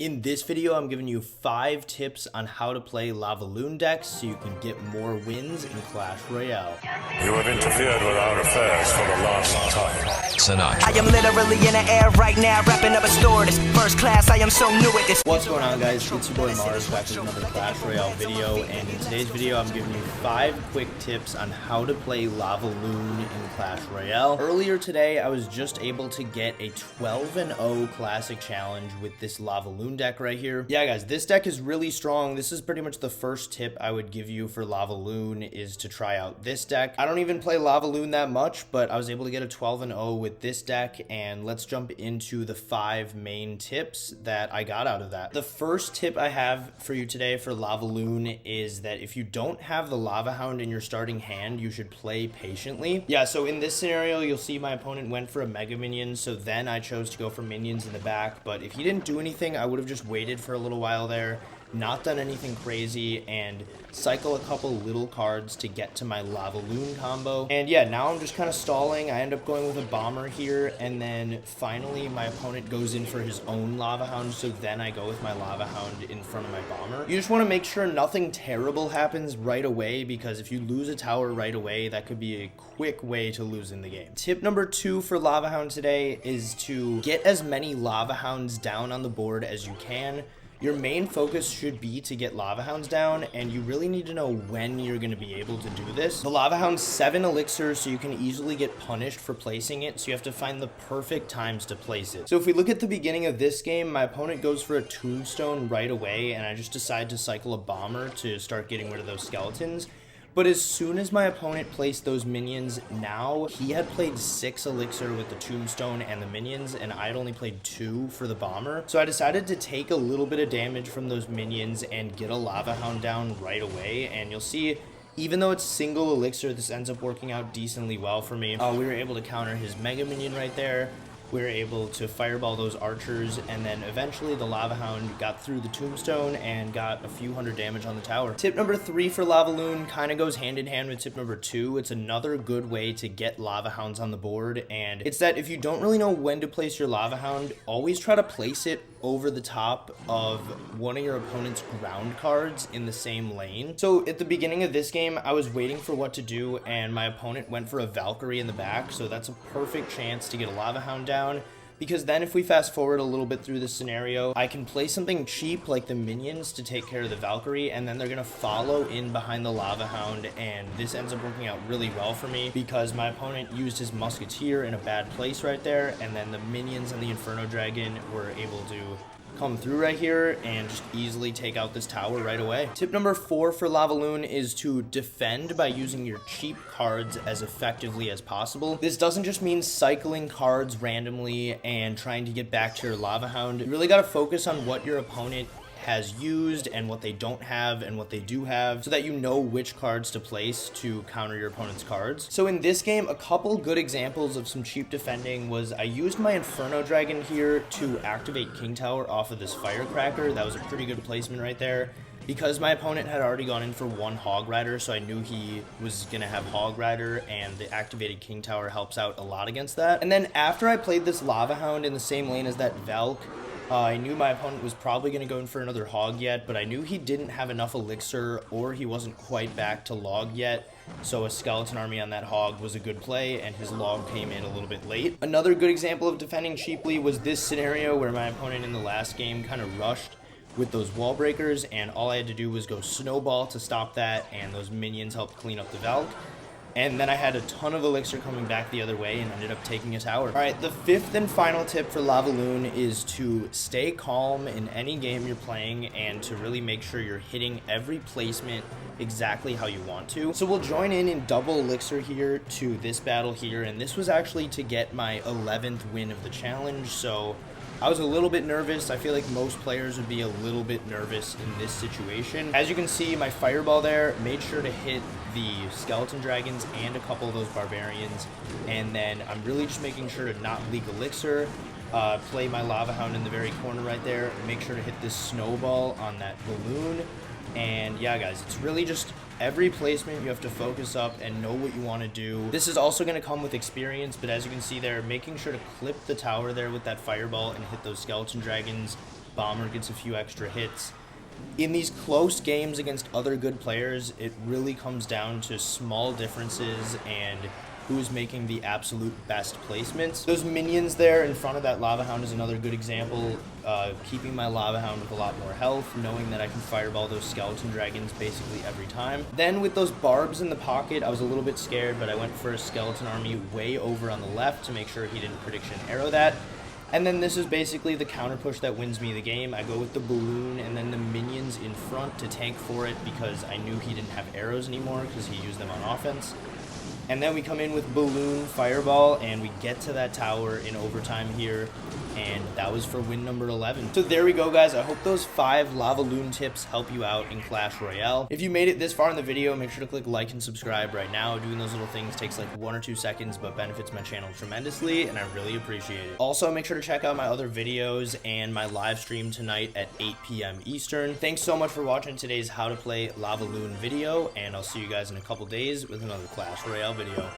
In this video, I'm giving you 5 tips on how to play Lavaloon decks so you can get more wins in Clash Royale. You have interfered with our affairs for the last time. Tonight. I am literally in the air right now, wrapping up a store. This first class, I am so new at this. What's going on, guys? It's your boy Mars back with another Clash Royale video, and in today's video, I'm giving you 5 quick tips on how to play Lavaloon in Clash Royale. Earlier today, I was just able to get a 12-0 classic challenge with this Lavaloon deck right here. Yeah, guys, this deck is really strong. This is pretty much the first tip I would give you for Lavaloon is to try out this deck. I don't even play Lavaloon that much, but I was able to get a 12-0 with this deck, and let's jump into the 5 main tips that I got out of that. The first tip I have for you today for Lavaloon is that if you don't have the Lava Hound in your starting hand, you should play patiently. Yeah, so in this scenario, you'll see my opponent went for a Mega Minion, so then I chose to go for minions in the back, but if he didn't do anything, I would have just waited for a little while there, not done anything crazy, and cycle a couple little cards to get to my Lavaloon combo. And yeah, now I'm just kind of stalling. I end up going with a bomber here, and then finally my opponent goes in for his own Lava Hound, so then I go with my Lava Hound in front of my bomber. You just want to make sure nothing terrible happens right away, because if you lose a tower right away, that could be a quick way to lose in the game. Tip number 2 for Lava Hound today is to get as many Lava Hounds down on the board as you can. Your main focus should be to get Lava Hounds down, and you really need to know when you're going to be able to do this. The Lava Hound's 7 elixirs, so you can easily get punished for placing it, so you have to find the perfect times to place it. So if we look at the beginning of this game, my opponent goes for a tombstone right away, and I just decide to cycle a bomber to start getting rid of those skeletons. But as soon as my opponent placed those minions, now he had played 6 elixir with the tombstone and the minions, and I'd only played 2 for the bomber. So I decided to take a little bit of damage from those minions and get a Lava Hound down right away. And you'll see, even though it's single elixir, this ends up working out decently well for me. We were able to counter his Mega Minion right there. We were able to fireball those archers, and then eventually the Lava Hound got through the tombstone and got a few hundred damage on the tower. Tip number 3 for Lavaloon kind of goes hand in hand with tip number 2. It's another good way to get Lava Hounds on the board, and it's that if you don't really know when to place your Lava Hound, always try to place it over the top of one of your opponent's ground cards in the same lane. So at the beginning of this game, I was waiting for what to do, and my opponent went for a Valkyrie in the back, so that's a perfect chance to get a Lava Hound down, because then if we fast forward a little bit through this scenario, I can play something cheap like the minions to take care of the Valkyrie, and then they're gonna follow in behind the Lava Hound, and this ends up working out really well for me because my opponent used his Musketeer in a bad place right there, and then the minions and the Inferno Dragon were able to come through right here and just easily take out this tower right away. Tip number 4 for Lavaloon is to defend by using your cheap cards as effectively as possible. This doesn't just mean cycling cards randomly and trying to get back to your Lava Hound. You really got to focus on what your opponent has used and what they don't have and what they do have, so that you know which cards to place to counter your opponent's cards. So in this game, a couple good examples of some cheap defending was I used my Inferno Dragon here to activate King Tower off of this Firecracker. That was a pretty good placement right there, because my opponent had already gone in for 1 Hog Rider, so I knew he was gonna have Hog Rider, and the activated King Tower helps out a lot against that. And then after I played this Lava Hound in the same lane as that Valk, I knew my opponent was probably going to go in for another Hog yet, but I knew he didn't have enough elixir, or he wasn't quite back to log yet, so a skeleton army on that Hog was a good play, and his log came in a little bit late. Another good example of defending cheaply was this scenario where my opponent in the last game kind of rushed with those wall breakers, and all I had to do was go Snowball to stop that, and those minions helped clean up the Valk. And then I had a ton of elixir coming back the other way and ended up taking a tower. Alright, the 5th and final tip for Lavaloon is to stay calm in any game you're playing and to really make sure you're hitting every placement exactly how you want to. So we'll join in double elixir here to this battle here, and this was actually to get my 11th win of the challenge, so I was a little bit nervous. I feel like most players would be a little bit nervous in this situation. As you can see, my fireball there made sure to hit the skeleton dragons and a couple of those barbarians, and then I'm really just making sure to not leak elixir, play my Lava Hound in the very corner right there, and make sure to hit this snowball on that balloon. And yeah, guys, it's really just every placement you have to focus up and know what you want to do. This is also going to come with experience, but as you can see there, making sure to clip the tower there with that fireball and hit those skeleton dragons bomber gets a few extra hits. In these close games against other good players, it really comes down to small differences and who's making the absolute best placements. Those minions there in front of that lava hound is another good example. Keeping my lava hound with a lot more health, knowing that I can fireball those skeleton dragons basically every time. Then with those barbs in the pocket, I was a little bit scared, but I went for a skeleton army way over on the left to make sure he didn't prediction arrow that. And then this is basically the counter push that wins me the game. I go with the balloon and then the minions in front to tank for it because I knew he didn't have arrows anymore because he used them on offense. And then we come in with balloon fireball and we get to that tower in overtime here, and that was for win number 11. So there we go, guys. I hope those 5 Lavaloon tips help you out in Clash Royale. If you made it this far in the video, make sure to click like and subscribe right now. Doing those little things takes like 1 or 2 seconds, but benefits my channel tremendously, and I really appreciate it. Also, make sure to check out my other videos and my live stream tonight at 8 p.m. Eastern. Thanks so much for watching today's How to Play Lavaloon video, and I'll see you guys in a couple days with another Clash Royale video.